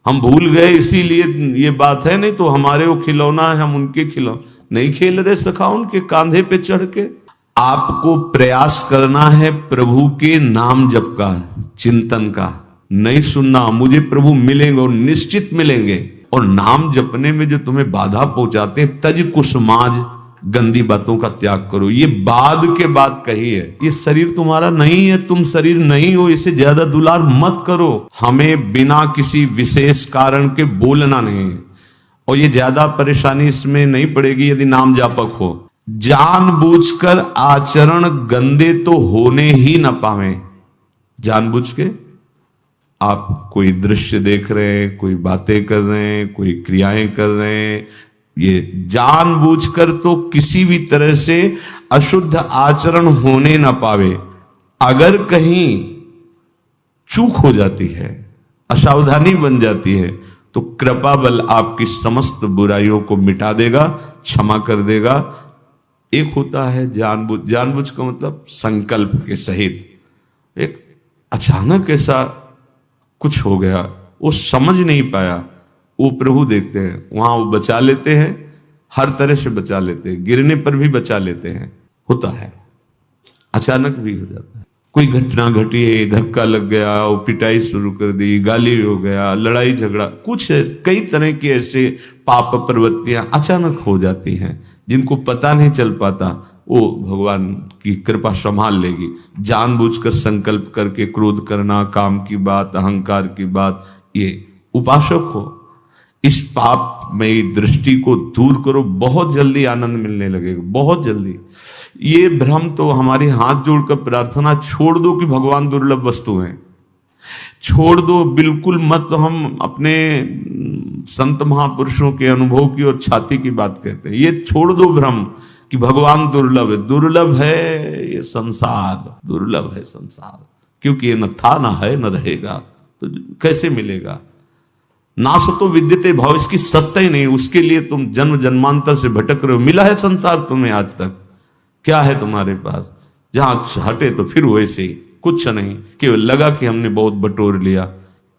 हम भूल गए इसीलिए ये बात है, नहीं तो हमारे वो खिलौना है, हम उनके खिलौना नहीं खेल रहे सखा उनके कांधे पे चढ़ के। आपको प्रयास करना है प्रभु के नाम जप का, चिंतन का। नहीं सुनना मुझे प्रभु मिलेंगे और निश्चित मिलेंगे। और नाम जपने में जो तुम्हें बाधा पहुंचाते हैं, तज कुसुमाज, गंदी बातों का त्याग करो। ये बाद के बाद कही है, ये शरीर तुम्हारा नहीं है, तुम शरीर नहीं हो, इसे ज्यादा दुलार मत करो। हमें बिना किसी विशेष कारण के बोलना नहीं, और ये ज्यादा परेशानी इसमें नहीं पड़ेगी यदि नाम जापक हो। जानबूझकर आचरण गंदे तो होने ही न पावे। जानबूझ के आप कोई दृश्य देख रहे हैं, कोई बातें कर रहे हैं, कोई क्रियाएं कर रहे हैं, ये जानबूझकर तो किसी भी तरह से अशुद्ध आचरण होने ना पावे। अगर कहीं चूक हो जाती है, असावधानी बन जाती है, तो कृपा बल आपकी समस्त बुराइयों को मिटा देगा, क्षमा कर देगा। एक होता है जानबूझ, जानबूझ का मतलब संकल्प के सहित। एक अचानक ऐसा कुछ हो गया, वो समझ नहीं पाया, वो प्रभु देखते हैं, वहां वो बचा लेते हैं, हर तरह से बचा लेते हैं, गिरने पर भी बचा लेते हैं। होता है, अचानक भी हो जाता है। कोई घटना घटी है, धक्का लग गया, वो पिटाई शुरू कर दी, गाली हो गया, लड़ाई झगड़ा, कुछ कई तरह की ऐसे पाप प्रवृत्तियां अचानक हो जाती हैं, जिनको पता नहीं चल पाता। वो भगवान की कृपा संभाल लेगी। जानबूझकर संकल्प करके क्रोध करना, काम की बात, अहंकार की बात, ये उपासक हो, इस पाप में दृष्टि को दूर करो, बहुत जल्दी आनंद मिलने लगेगा, बहुत जल्दी। ये भ्रम तो हमारे हाथ जोड़कर प्रार्थना छोड़ दो कि भगवान दुर्लभ वस्तु हैं, छोड़ दो बिल्कुल मत। हम अपने संत महापुरुषों के अनुभव की और छाती की बात कहते हैं, ये छोड़ दो भ्रम कि भगवान दुर्लभ है। दुर्लभ है ये संसार, दुर्लभ है संसार, क्योंकि ये न था, न है, न रहेगा, तो कैसे मिलेगा। नासतो विद्यते भाव, इसकी सत्ता ही नहीं, उसके लिए तुम जन्म जन्मांतर से भटक रहे हो। मिला है संसार तुम्हें आज तक? क्या है तुम्हारे पास? जहां हटे तो फिर वैसे ही, कुछ नहीं, केवल लगा कि हमने बहुत बटोर लिया।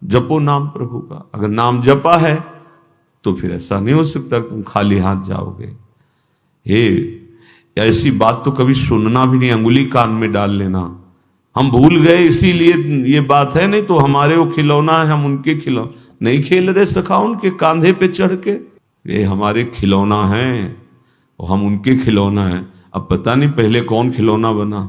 जपो नाम प्रभु का। अगर नाम जपा है तो फिर ऐसा नहीं हो सकता तुम खाली हाथ जाओगे। हे, ऐसी बात तो कभी सुनना भी नहीं, अंगुली कान में डाल लेना। हम भूल गए इसीलिए ये बात है, नहीं तो हमारे वो खिलौना है, हम उनके खिलौना नहीं खेल रहे सखा उनके कांधे पे चढ़ के। ये हमारे खिलौना है और हम उनके खिलौना है। अब पता नहीं पहले कौन खिलौना बना,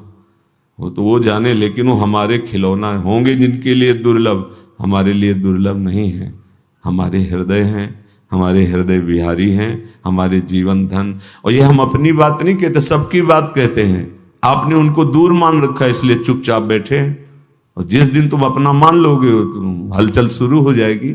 वो तो वो जाने, लेकिन वो हमारे खिलौना होंगे जिनके लिए दुर्लभ, हमारे लिए दुर्लभ नहीं है। हमारे हृदय हैं, हमारे हृदय विहारी हैं, हमारे जीवन धन। और ये हम अपनी बात नहीं कहते, सबकी बात कहते हैं। आपने उनको दूर मान रखा है, इसलिए चुपचाप बैठे हैं। और जिस दिन तुम अपना मान लोगे तो हलचल शुरू हो जाएगी,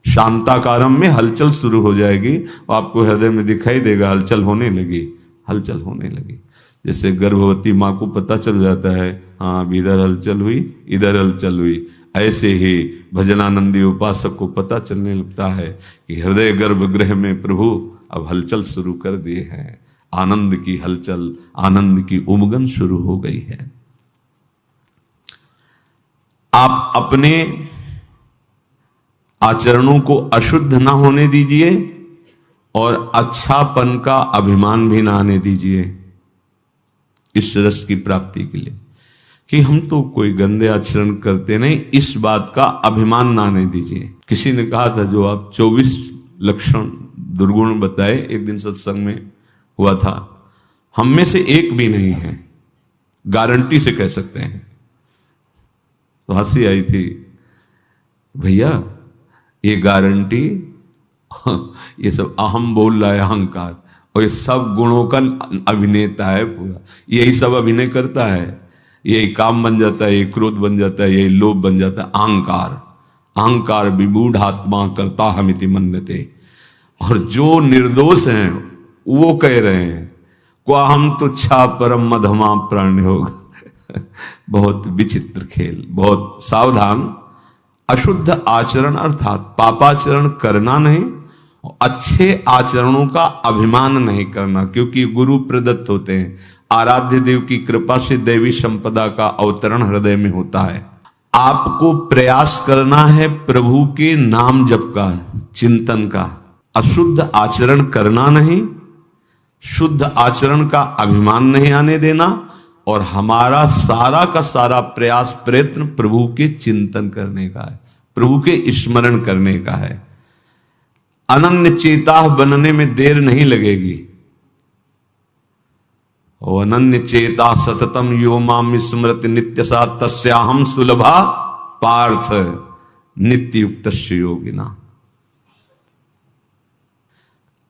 शांताकारम में हलचल शुरू हो जाएगी, और आपको हृदय में दिखाई देगा हलचल होने लगी, हलचल होने लगी। जैसे गर्भवती माँ को पता चल जाता है, हाँ अब इधर हलचल हुई, इधर हलचल हुई, ऐसे ही भजनानंदी उपासक को पता चलने लगता है कि हृदय गर्भगृह में प्रभु अब हलचल शुरू कर दिए हैं। आनंद की हलचल, आनंद की उमगन शुरू हो गई है। आप अपने आचरणों को अशुद्ध ना होने दीजिए और अच्छापन का अभिमान भी ना आने दीजिए इस रस की प्राप्ति के लिए, कि हम तो कोई गंदे आचरण करते नहीं, इस बात का अभिमान ना आने दीजिए। किसी ने कहा था, जो आप 24 लक्षण दुर्गुण बताए, एक दिन सत्संग में हुआ था, हम में से एक भी नहीं है, गारंटी से कह सकते हैं। तो हंसी आई थी, भैया ये गारंटी, ये सब अहम बोल रहा है, अहंकार, और ये सब गुणों का अभिनेता है पूरा, यही सब अभिनय करता है। यही काम बन जाता है, यही क्रोध बन जाता है, यही लोभ बन जाता है। अहंकार, अहंकार विमूढ़ आत्मा करता हमिति मन्यते। और जो निर्दोष हैं वो कह रहे हैं, क्वा हम तुच्छा परम मधमा प्राण होगा। बहुत विचित्र खेल, बहुत सावधान। अशुद्ध आचरण अर्थात पापाचरण करना नहीं, अच्छे आचरणों का अभिमान नहीं करना, क्योंकि गुरु प्रदत्त होते हैं। आराध्य देव की कृपा से दैवी संपदा का अवतरण हृदय में होता है। आपको प्रयास करना है प्रभु के नाम जप का, चिंतन का। अशुद्ध आचरण करना नहीं, शुद्ध आचरण का अभिमान नहीं आने देना, और हमारा सारा का सारा प्रयास प्रयत्न प्रभु के चिंतन करने का है, प्रभु के स्मरण करने का है। अनन्य चेता बनने में देर नहीं लगेगी। ओ अनन्य चेता सततम यो माम स्मृति नित्य सा तस्याहम सुलभा पार्थ नित्य युक्त योगिना।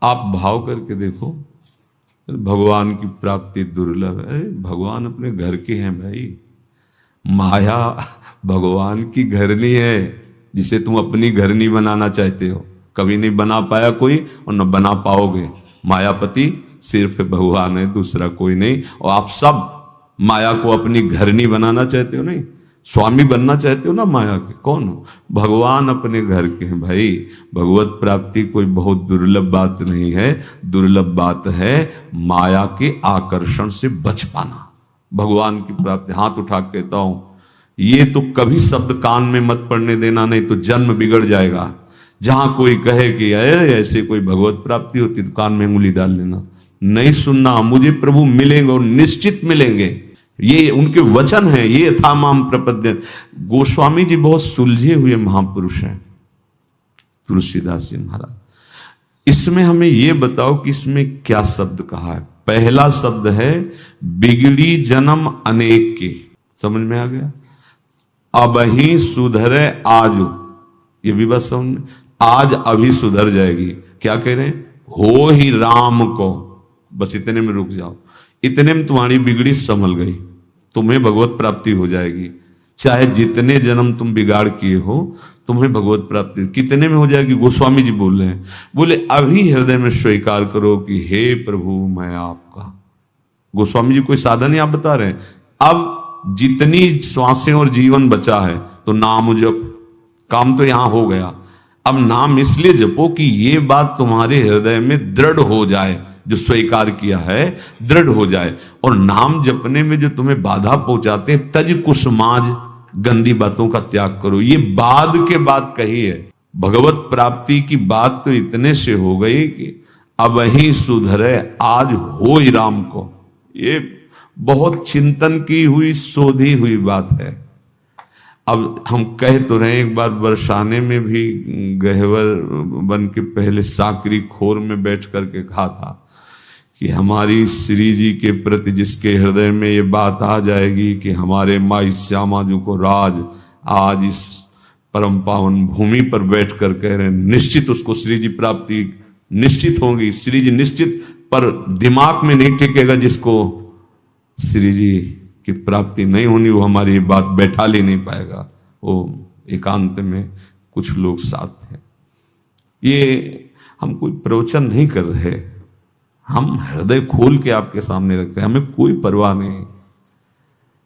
आप भाव करके देखो, भगवान की प्राप्ति दुर्लभ है। भगवान अपने घर के हैं भाई। माया भगवान की घरनी है, जिसे तुम अपनी घरनी बनाना चाहते हो। कभी नहीं बना पाया कोई और न बना पाओगे। मायापति सिर्फ भगवान है, दूसरा कोई नहीं। और आप सब माया को अपनी घरनी बनाना चाहते हो, नहीं स्वामी बनना चाहते हो ना माया के। कौन हो? भगवान अपने घर के हैं भाई। भगवत प्राप्ति कोई बहुत दुर्लभ बात नहीं है। दुर्लभ बात है माया के आकर्षण से बच पाना। भगवान की प्राप्ति, हाथ उठा के कहता हूं, ये तो कभी शब्द कान में मत पड़ने देना, नहीं तो जन्म बिगड़ जाएगा। जहां कोई कहे कि ऐसे कोई भगवत प्राप्ति होती तो कान में उंगली डाल लेना, नहीं सुनना। मुझे प्रभु मिलेंगे और निश्चित मिलेंगे, ये उनके वचन हैं। ये था माम प्रपद्य। गोस्वामी जी बहुत सुलझे हुए महापुरुष हैं, तुलसीदास जी महाराज। इसमें हमें ये बताओ कि इसमें क्या शब्द कहा है। पहला शब्द है बिगड़ी जन्म अनेक की। समझ में आ गया? अब ही सुधरे आज, ये भी बस समझ में, आज अभी सुधर जाएगी। क्या कह रहे हैं? हो ही राम को, बस इतने में रुक जाओ। इतने में तुम्हारी बिगड़ी संभल गई, तुम्हें भगवत प्राप्ति हो जाएगी। चाहे जितने जन्म तुम बिगाड़ किए हो, तुम्हें भगवत प्राप्ति कितने में हो जाएगी। गोस्वामी जी बोल रहे हैं, बोले अभी हृदय में स्वीकार करो कि हे प्रभु मैं आपका। गोस्वामी जी कोई साधन ही आप बता रहे हैं। अब जितनी श्वासें और जीवन बचा है तो नाम जप, काम तो यहां हो गया। अब नाम इसलिए जपो कि ये बात तुम्हारे हृदय में दृढ़ हो जाए, जो स्वीकार किया है दृढ़ हो जाए। और नाम जपने में जो तुम्हें बाधा पहुंचाते हैं, तज कुसमाज, गंदी बातों का त्याग करो। ये बाद के बात कही है। भगवत प्राप्ति की बात तो इतने से हो गई कि अब ही सुधरे आज हो ही राम को। ये बहुत चिंतन की हुई, शोधी हुई बात है। अब हम कह तो रहे, एक बार बरसाने में भी गहवर बन के पहले साकरी खोर में बैठ करके कहा था कि हमारी श्री जी के प्रति जिसके हृदय में ये बात आ जाएगी कि हमारे माई श्यामा जी को राज आज इस परम पावन भूमि पर बैठ कर कह रहे हैं, निश्चित उसको श्री जी प्राप्ति निश्चित होगी। श्री जी निश्चित, पर दिमाग में नहीं टिकेगा जिसको श्री जी की प्राप्ति नहीं होनी, वो हमारी बात बैठा ले नहीं पाएगा। वो एकांत में कुछ लोग साथ हैं। ये हम कोई प्रवचन नहीं कर रहे, हम हृदय खोल के आपके सामने रखते हैं। हमें कोई परवाह नहीं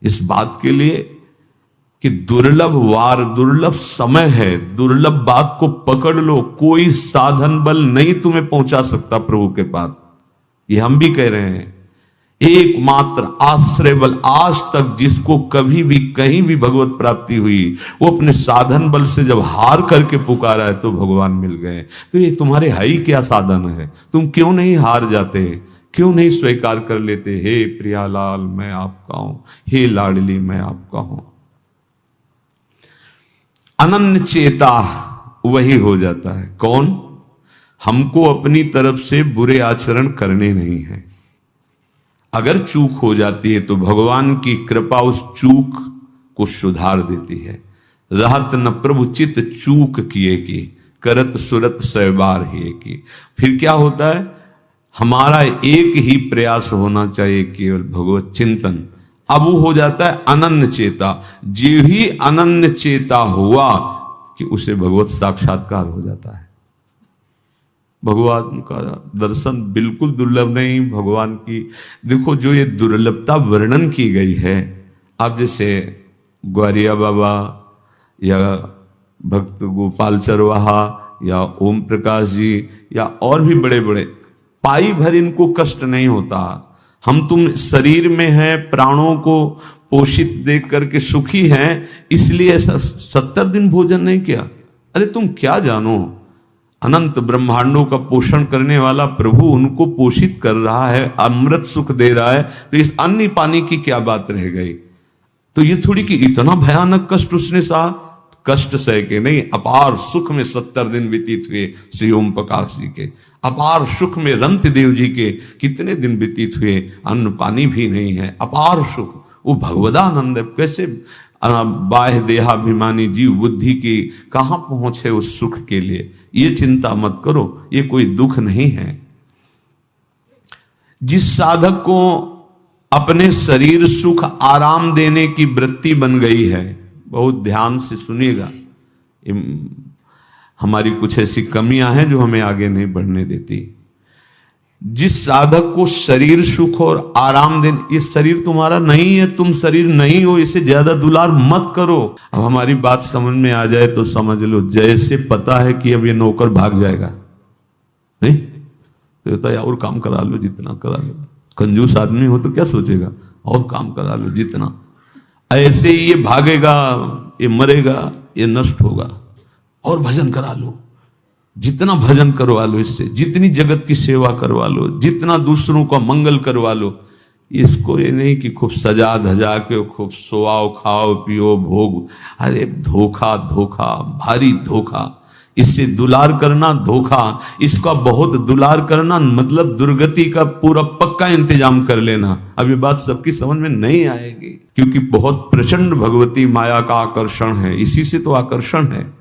इस बात के लिए कि दुर्लभ वार, दुर्लभ समय है। दुर्लभ बात को पकड़ लो। कोई साधन बल नहीं तुम्हें पहुंचा सकता प्रभु के पास। ये हम भी कह रहे हैं। एकमात्र आश्रय बल, आज तक जिसको कभी भी कहीं भी भगवत प्राप्ति हुई, वो अपने साधन बल से जब हार करके पुकारा है तो भगवान मिल गए। तो ये तुम्हारे हाई क्या साधन है? तुम क्यों नहीं हार जाते? क्यों नहीं स्वीकार कर लेते? हे प्रियालाल मैं आपका हूं, हे लाडली मैं आपका हूं। अनन्य चेता वही हो जाता है। कौन? हमको अपनी तरफ से बुरे आचरण करने नहीं है। अगर चूक हो जाती है तो भगवान की कृपा उस चूक को सुधार देती है। रहत न प्रभु चित चूक किए की, करत सुरत सैबार ही की। फिर क्या होता है? हमारा एक ही प्रयास होना चाहिए, केवल भगवत चिंतन। अब वो हो जाता है अनन्य चेता। जो ही अनन्य चेता हुआ कि उसे भगवत साक्षात्कार हो जाता है। भगवान का दर्शन बिल्कुल दुर्लभ नहीं। भगवान की देखो जो ये दुर्लभता वर्णन की गई है। अब जैसे ग्वारिया बाबा या भक्त गोपाल चरवाहा या ओम प्रकाश जी या और भी बड़े बड़े, पाई भर इनको कष्ट नहीं होता। हम तुम शरीर में है, प्राणों को पोषित देख करके सुखी हैं, इसलिए ऐसा 70 दिन भोजन नहीं किया। अरे तुम क्या जानो, अनंत ब्रह्मांडों का पोषण करने वाला प्रभु उनको पोषित कर रहा है, अमृत सुख दे रहा है, तो इस अन्न पानी की क्या बात रह गई। तो ये थोड़ी कि इतना भयानक कष्ट उसने सहा, कष्ट सह के नहीं, अपार सुख में 70 दिन व्यतीत हुए श्री ओम प्रकाश जी के। अपार सुख में रंत देव जी के कितने दिन व्यतीत हुए, अन्न पानी भी नहीं है, अपार सुख। वो भगवदानंद है। कैसे बाह्य देहाभिमानी जीव बुद्धि की कहां पहुंचे उस सुख के लिए। ये चिंता मत करो, ये कोई दुख नहीं है। जिस साधक को अपने शरीर सुख आराम देने की वृत्ति बन गई है, बहुत ध्यान से सुनिएगा, हमारी कुछ ऐसी कमियां हैं जो हमें आगे नहीं बढ़ने देती। जिस साधक को शरीर सुख और आराम देने, ये शरीर तुम्हारा नहीं है, तुम शरीर नहीं हो, इसे ज्यादा दुलार मत करो। अब हमारी बात समझ में आ जाए तो समझ लो, जैसे पता है कि अब ये नौकर भाग जाएगा, नहीं तो होता है और काम करा लो, जितना करा लो। कंजूस आदमी हो तो क्या सोचेगा, और काम करा लो जितना। ऐसे ही ये भागेगा, ये मरेगा, ये नष्ट होगा, और भजन करा लो, जितना भजन करवा लो इससे, जितनी जगत की सेवा करवा लो, जितना दूसरों का मंगल करवा लो। इसको ये नहीं कि खूब सजा धजा के खूब सोआओ खाओ पियो भोग। अरे धोखा धोखा, भारी धोखा। इससे दुलार करना धोखा, इसका बहुत दुलार करना मतलब दुर्गति का पूरा पक्का इंतजाम कर लेना। अब ये बात सबकी समझ में नहीं आएगी, क्योंकि बहुत प्रचंड भगवती माया का आकर्षण है, इसी से तो आकर्षण है।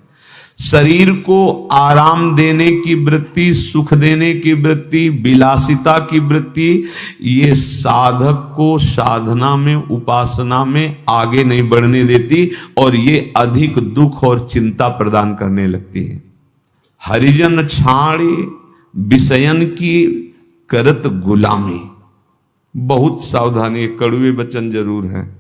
शरीर को आराम देने की वृत्ति, सुख देने की वृत्ति, विलासिता की वृत्ति, ये साधक को साधना में, उपासना में आगे नहीं बढ़ने देती, और ये अधिक दुख और चिंता प्रदान करने लगती है। हरिजन छाड़ी विषयन की करत गुलामी। बहुत सावधानी, कड़वे वचन जरूर है।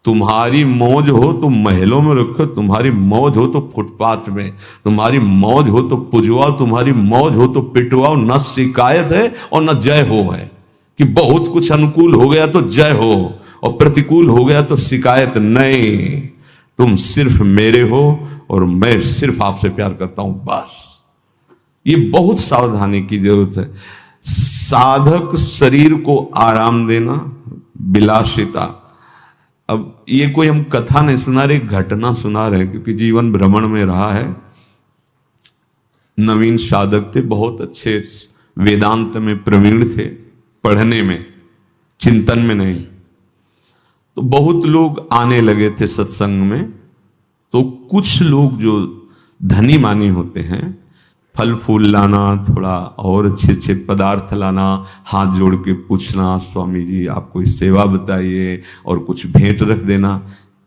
तुम्हारी मौज हो तो महलों में रखो, तुम्हारी मौज हो तो फुटपाथ में, तुम्हारी मौज हो तो पुजवाओ, तुम्हारी मौज हो तो पिटवाओ। न शिकायत है और न जय हो है, कि बहुत कुछ अनुकूल हो गया तो जय हो और प्रतिकूल हो गया तो शिकायत नहीं। तुम सिर्फ मेरे हो और मैं सिर्फ आपसे प्यार करता हूं, बस। ये बहुत सावधानी की जरूरत है। साधक शरीर को आराम देना, विलासिता। अब ये कोई हम कथा नहीं सुना रहे, घटना सुना रहे, क्योंकि जीवन भ्रमण में रहा है। नवीन साधक थे, बहुत अच्छे वेदांत में प्रवीण थे, पढ़ने में, चिंतन में नहीं। तो बहुत लोग आने लगे थे सत्संग में। तो कुछ लोग जो धनी मानी होते हैं, फल फूल लाना, थोड़ा और अच्छे अच्छे पदार्थ लाना, हाथ जोड़ के पूछना, स्वामी जी आप कोई सेवा बताइए, और कुछ भेंट रख देना।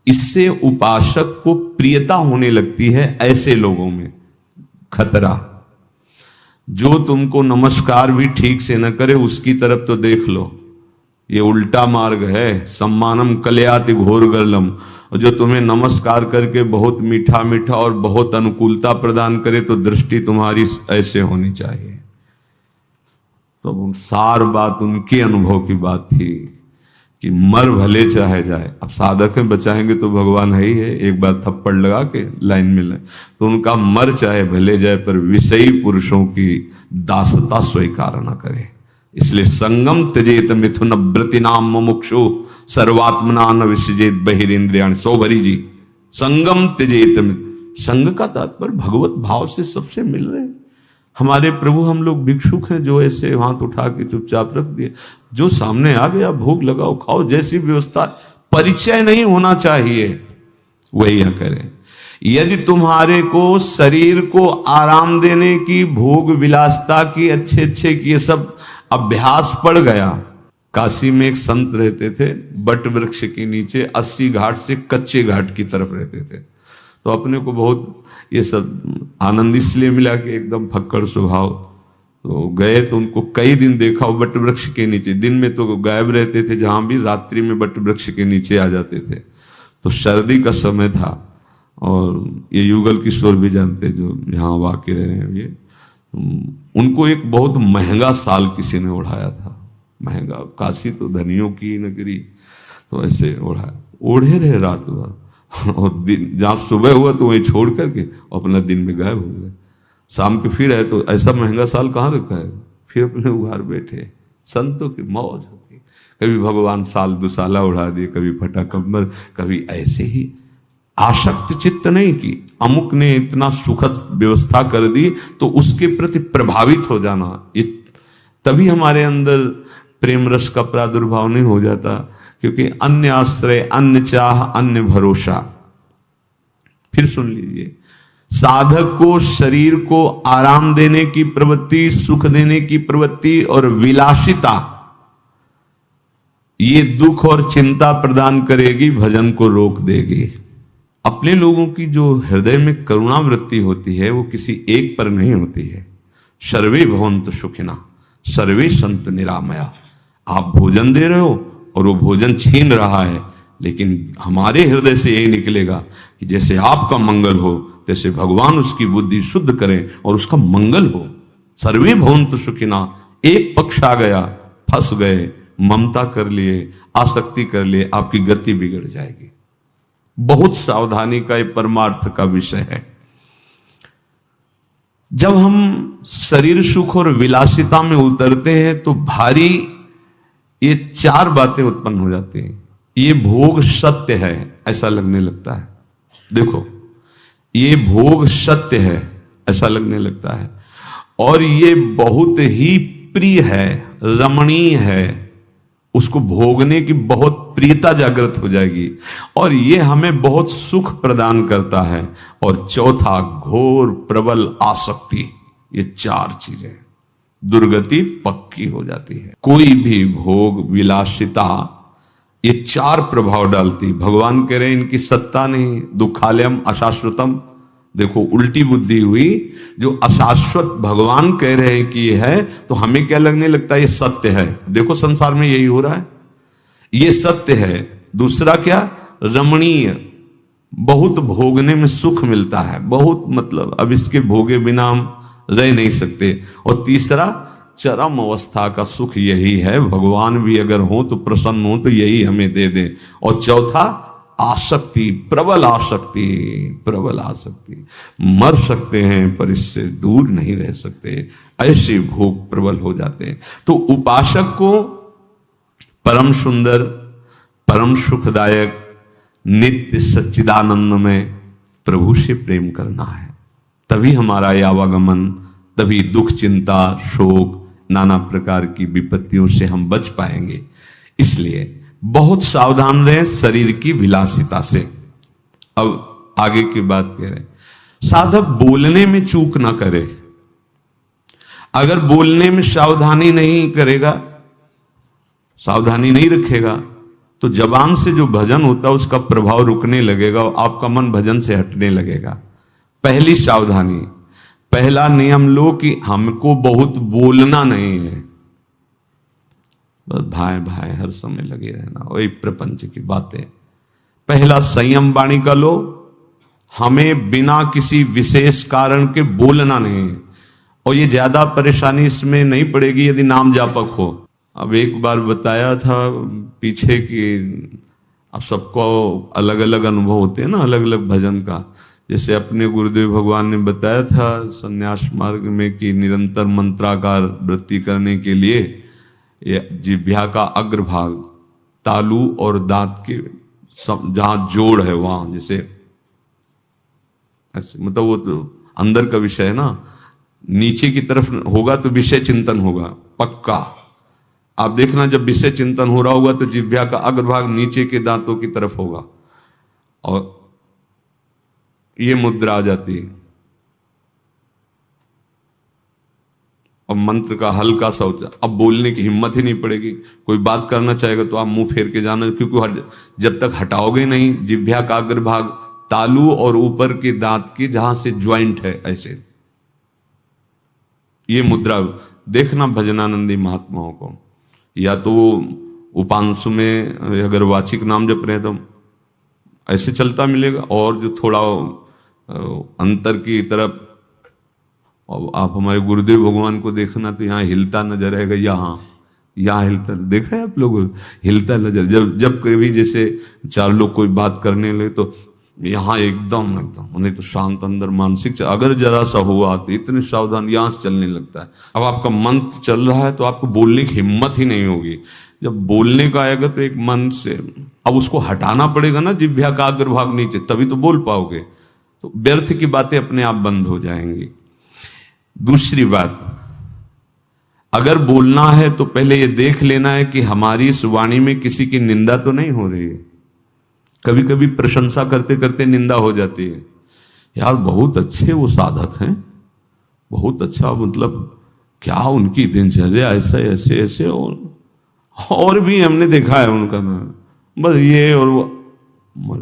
इससे उपासक को प्रियता होने लगती है। ऐसे लोगों में खतरा, जो तुमको नमस्कार भी ठीक से न करे उसकी तरफ तो देख लो, ये उल्टा मार्ग है। सम्मानम कलयाति घोर गलम। और जो तुम्हें नमस्कार करके बहुत मीठा मीठा और बहुत अनुकूलता प्रदान करे, तो दृष्टि तुम्हारी ऐसे होनी चाहिए। तो सार बात उनके अनुभव की बात थी कि मर भले चाहे जाए। अब साधक में बचाएंगे तो भगवान है ही है, एक बार थप्पड़ लगा के लाइन में ले, तो उनका मर चाहे भले जाए, पर विषयी पुरुषों की दासता स्वीकार न करे। इसलिए संगम त्यजेत मिथुन व्रति नाम मुमुक्षु सर्वात्मना न विसृजेत बहिरेंद्रियाणि। सौभरी जी, संगम त्यजेत। संग का तात्पर्य भगवत भाव से सबसे मिल रहे। हमारे प्रभु, हम लोग भिक्षुक हैं जो ऐसे हाथ उठा के चुपचाप रख दिए। जो सामने आ गया भोग लगाओ खाओ, जैसी व्यवस्था, परिचय नहीं होना चाहिए, वही करें। यदि तुम्हारे को शरीर को आराम देने की, भोग विलासता की, अच्छे अच्छे की, ये सब अभ्यास पड़ गया। काशी में एक संत रहते थे, बट वृक्ष के नीचे 80 घाट से कच्चे घाट की तरफ रहते थे। तो अपने को बहुत ये सब आनंद इसलिए मिला कि एकदम फक्कड़ स्वभाव। तो गए तो उनको कई दिन देखा, वो बट वृक्ष के नीचे, दिन में तो गायब रहते थे, जहां भी रात्रि में बट वृक्ष के नीचे आ जाते थे। तो सर्दी का समय था, और ये युगल किशोर भी जानते जो यहाँ वाकई रहे हैं, ये उनको एक बहुत महंगा साल किसी ने उड़ाया था। महंगा, काशी तो धनियों की नगरी, तो ऐसे उड़ाया। ओढ़े रहे रात भर, और दिन जहाँ सुबह हुआ तो वहीं छोड़ करके अपना दिन में गायब हो गए। शाम के फिर आए तो ऐसा महंगा साल कहाँ रखा है, फिर अपने उघार बैठे। संतों की मौज होती, कभी भगवान साल दुसाला उड़ा दिए, कभी फटा कम्बल, कभी ऐसे ही आसक्त चित्त नहीं कि अमुक ने इतना सुखद व्यवस्था कर दी तो उसके प्रति प्रभावित हो जाना, ये तभी हमारे अंदर प्रेम रस का प्रादुर्भाव नहीं हो जाता। क्योंकि अन्य आश्रय, अन्य चाह, अन्य भरोसा। फिर सुन लीजिए, साधक को शरीर को आराम देने की प्रवृत्ति, सुख देने की प्रवृत्ति और विलासिता, ये दुख और चिंता प्रदान करेगी, भजन को रोक देगी। अपने लोगों की जो हृदय में करुणा वृत्ति होती है वो किसी एक पर नहीं होती है। सर्वे भवन्तु सुखिनः सर्वे सन्तु निरामया। आप भोजन दे रहे हो और वो भोजन छीन रहा है, लेकिन हमारे हृदय से यही निकलेगा कि जैसे आपका मंगल हो तैसे भगवान उसकी बुद्धि शुद्ध करें और उसका मंगल हो। सर्वे भवन्तु सुखिनः, एक पक्ष आ गया, फंस गए, ममता कर लिए, आसक्ति कर लिए, आपकी गति बिगड़ जाएगी। बहुत सावधानी का ये परमार्थ का विषय है। जब हम शरीर सुख और विलासिता में उतरते हैं तो भारी ये चार बातें उत्पन्न हो जाती हैं। ये भोग सत्य है ऐसा लगने लगता है। देखो, ये भोग सत्य है ऐसा लगने लगता है, और ये बहुत ही प्रिय है, रमणीय है, उसको भोगने की बहुत प्रियता जागृत हो जाएगी, और ये हमें बहुत सुख प्रदान करता है। और चौथा, घोर प्रबल आसक्ति। ये चार चीजें, दुर्गति पक्की हो जाती है। कोई भी भोग विलासिता ये चार प्रभाव डालती। भगवान कह रहे हैं इनकी सत्ता नहीं, दुखालयम अशाश्वतम। देखो, उल्टी बुद्धि हुई। जो अशाश्वत भगवान कह रहे हैं कि ये है, तो हमें क्या लगने लगता है ये सत्य है। देखो, संसार में यही हो रहा है, ये सत्य है। दूसरा क्या, रमणीय, बहुत भोगने में सुख मिलता है, बहुत, मतलब अब इसके भोगे बिना हम रह नहीं सकते। और तीसरा, चरम अवस्था का सुख यही है, भगवान भी अगर हो तो प्रसन्न हो तो यही हमें दे दे। और चौथा, आसक्ति, प्रबल आसक्ति, प्रबल आसक्ति। मर सकते हैं पर इससे दूर नहीं रह सकते, ऐसे भोग प्रबल हो जाते हैं। तो उपासक को परम सुंदर, परम सुखदायक, नित्य सच्चिदानंद में प्रभु से प्रेम करना है। तभी हमारा ये आवागमन, तभी दुख, चिंता, शोक, नाना प्रकार की विपत्तियों से हम बच पाएंगे। इसलिए बहुत सावधान रहें शरीर की विलासिता से। अब आगे की बात कह रहे हैं, साधक बोलने में चूक ना करे। अगर बोलने में सावधानी नहीं करेगा, सावधानी नहीं रखेगा, तो जबान से जो भजन होता है उसका प्रभाव रुकने लगेगा और आपका मन भजन से हटने लगेगा। पहली सावधानी, पहला नियम लो कि हमको बहुत बोलना नहीं है, बस भाई भाई हर समय लगे रहना, वही प्रपंच की बातें। पहला संयम वाणी का लो, हमें बिना किसी विशेष कारण के बोलना नहीं है। और ये ज्यादा परेशानी इसमें नहीं पड़ेगी यदि नाम जापक हो। अब एक बार बताया था पीछे कि अब सबको अलग अलग अनुभव होते हैं ना, अलग अलग भजन का। जैसे अपने गुरुदेव भगवान ने बताया था संन्यास मार्ग में कि निरंतर मंत्राकार वृत्ति करने के लिए ये जिह्वा का अग्रभाग, तालू और दांत के जहां जोड़ है वहां, जैसे ऐसे, मतलब वो तो अंदर का विषय है ना, नीचे की तरफ होगा तो विषय चिंतन होगा पक्का। आप देखना जब विषय चिंतन हो रहा होगा तो जिह्वा का अग्रभाग नीचे के दांतों की तरफ होगा और ये मुद्रा आ जाती है। और मंत्र का हल्का सा होता है, अब बोलने की हिम्मत ही नहीं पड़ेगी। कोई बात करना चाहेगा तो आप मुंह फेर के जाना, क्योंकि जब तक हटाओगे नहीं जिह्वा का अग्रभाग, तालू और ऊपर के दांत के जहां से ज्वाइंट है, ऐसे ये मुद्रा देखना भजनानंदी महात्माओं को। या तो उपांशु में अगर वाचिक नाम जप रहे तो ऐसे चलता मिलेगा, और जो थोड़ा अंतर की तरफ, और आप हमारे गुरुदेव भगवान को देखना तो यहाँ हिलता नजर आएगा, यहाँ यहाँ हिलता, देखा है आप लोग, हिलता नजर, जब जब कभी जैसे चार लोग कोई बात करने लगे तो यहाँ एकदम एकदम, नहीं तो शांत अंदर मानसिक, अगर जरा सा हुआ तो इतने सावधान, यहाँ से चलने लगता है। अब आपका मंत्र चल रहा है तो आपको बोलने की हिम्मत ही नहीं होगी। जब बोलने का आएगा तो एक मन से अब उसको हटाना पड़ेगा ना, जिह्वा का अग्रभाग नीचे, तभी तो बोल पाओगे। तो व्यर्थ की बातें अपने आप बंद हो जाएंगी। दूसरी बात, अगर बोलना है तो पहले ये देख लेना है कि हमारी इस वाणी में किसी की निंदा तो नहीं हो रही है। कभी कभी प्रशंसा करते करते निंदा हो जाती है, यार बहुत अच्छे वो साधक हैं, बहुत अच्छा, मतलब क्या उनकी दिनचर्या ऐसे ऐसे ऐसे, और भी हमने देखा है उनका, बस ये और वो,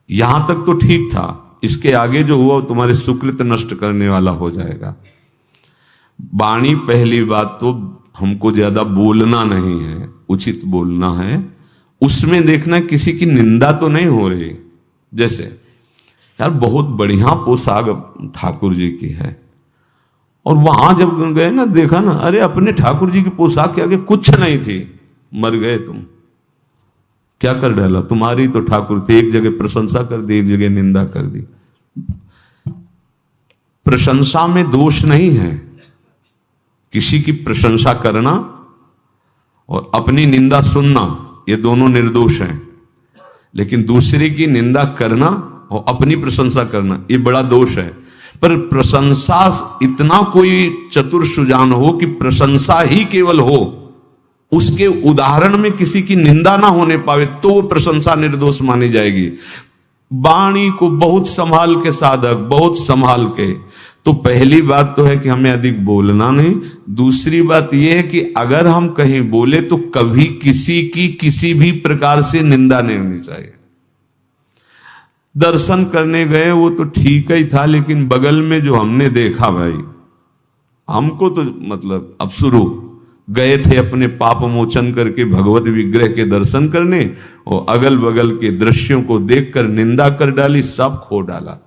यहां तक तो ठीक था। इसके आगे जो हुआ तुम्हारे सुकृत नष्ट करने वाला हो जाएगा। वाणी, पहली बात तो हमको ज्यादा बोलना नहीं है, उचित बोलना है। उसमें देखना किसी की निंदा तो नहीं हो रही। जैसे यार बहुत बढ़िया पोशाक ठाकुर जी की है, और वहां जब गए ना, देखा ना, अरे अपने ठाकुर जी की पोशाक के आगे कुछ नहीं थी, मर गए तुम। क्या कर डाला? तुम्हारी तो ठाकुर थे, एक जगह प्रशंसा कर दी, एक जगह निंदा कर दी। प्रशंसा में दोष नहीं है, किसी की प्रशंसा करना और अपनी निंदा सुनना, ये दोनों निर्दोष हैं। लेकिन दूसरे की निंदा करना और अपनी प्रशंसा करना, ये बड़ा दोष है। पर प्रशंसा इतना कोई चतुर सुजान हो कि प्रशंसा ही केवल हो, उसके उदाहरण में किसी की निंदा ना होने पावे, तो वो प्रशंसा निर्दोष मानी जाएगी। वाणी को बहुत संभाल के साधक, बहुत संभाल के। तो पहली बात तो है कि हमें अधिक बोलना नहीं। दूसरी बात यह है कि अगर हम कहीं बोले तो कभी किसी की किसी भी प्रकार से निंदा नहीं होनी चाहिए। दर्शन करने गए वो तो ठीक ही था, लेकिन बगल में जो हमने देखा भाई, हमको तो मतलब अब शुरू गए थे अपने पाप मोचन करके भगवत विग्रह के दर्शन करने, और अगल बगल के दृश्यों को देखकर निंदा कर डाली, सब खो डाला।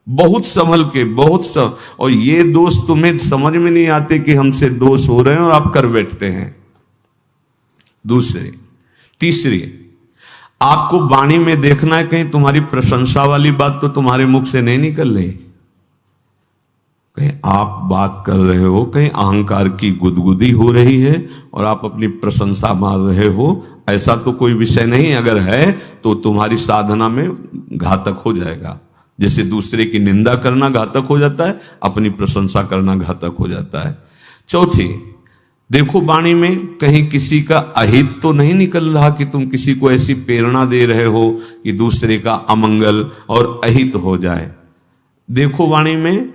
बहुत संभल के, बहुत सब। और ये दोष तुम्हें समझ में नहीं आते कि हमसे दोष हो रहे हैं और आप कर बैठते हैं। दूसरी, तीसरी, आपको वाणी में देखना है कहीं तुम्हारी प्रशंसा वाली बात तो तुम्हारे मुख से नहीं निकल रही। कहीं आप बात कर रहे हो, कहीं अहंकार की गुदगुदी हो रही है और आप अपनी प्रशंसा मार रहे हो, ऐसा तो कोई विषय नहीं। अगर है तो तुम्हारी साधना में घातक हो जाएगा। जैसे दूसरे की निंदा करना घातक हो जाता है, अपनी प्रशंसा करना घातक हो जाता है। चौथी, देखो वाणी में कहीं किसी का अहित तो नहीं निकल रहा कि तुम किसी को ऐसी प्रेरणा दे रहे हो कि दूसरे का अमंगल और अहित हो जाए। देखो वाणी में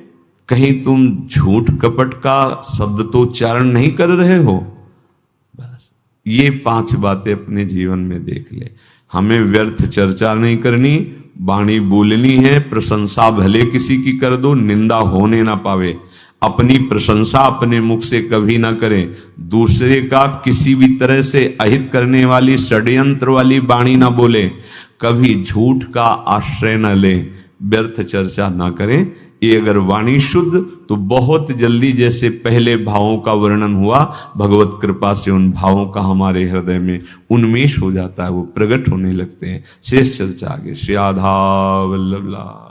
कहीं तुम झूठ कपट का शब्द तो उच्चारण नहीं कर रहे हो। बस ये 5 बातें अपने जीवन में देख ले। हमें व्यर्थ चर्चा नहीं करनी, वाणी बोलनी है। प्रशंसा भले किसी की कर दो, निंदा होने ना पावे। अपनी प्रशंसा अपने मुख से कभी ना करें। दूसरे का किसी भी तरह से अहित करने वाली षड्यंत्र वाली वाणी ना बोले। कभी झूठ का आश्रय न ले, व्यर्थ चर्चा ना करें। ये अगर वाणी शुद्ध, तो बहुत जल्दी जैसे पहले भावों का वर्णन हुआ, भगवत कृपा से उन भावों का हमारे हृदय में उन्मेष हो जाता है, वो प्रकट होने लगते हैं। शेष चर्चा आगे। श्री राधा वल्लभ।